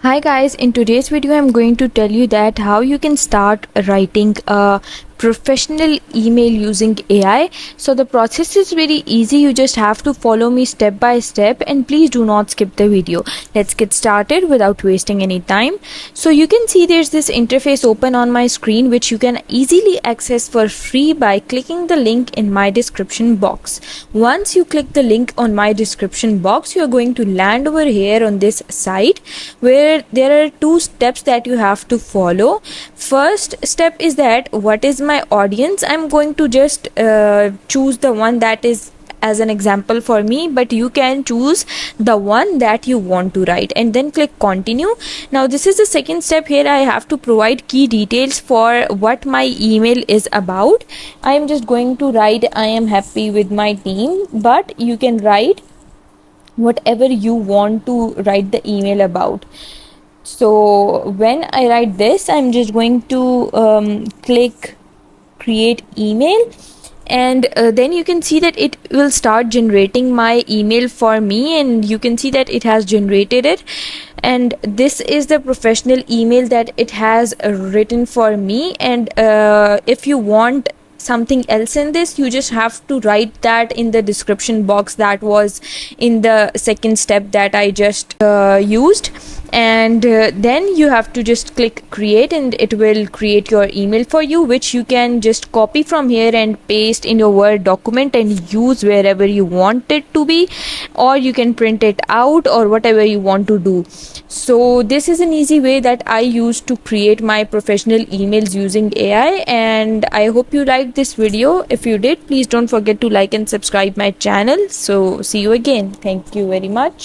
Hi guys, in today's video I'm going to tell you that how you can start writing a professional email using AI. So the process is very easy. You just have to follow me step by step and please do not skip the video. Let's get started without wasting any time. So you can see there's this interface open on my screen which you can easily access for free by clicking the link in my description box. Once you click the link on my description box, you are going to land over here on this site where there are two steps that you have to follow. First step is that what is my audience. I'm going to just choose the one that is as an example for me, but you can choose the one that you want to write and then click continue. Now this is the second step. Here I have to provide key details for what my email is about. I am just going to write I am happy with my team, but you can write whatever you want to write the email about. So when I write this, I'm just going to click create email, and then you can see that it will start generating my email for me, and you can see that it has generated it, and this is the professional email that it has written for me. And if you want something else in this, you just have to write that in the description box that was in the second step that I just used, and then you have to just click create and it will create your email for you, which you can just copy from here and paste in your Word document and use wherever you want it to be, or you can print it out or whatever you want to do. So this is an easy way that I use to create my professional emails using AI, and I hope you liked this video. If you did, please don't forget to like and subscribe my channel. So see you again. Thank you very much.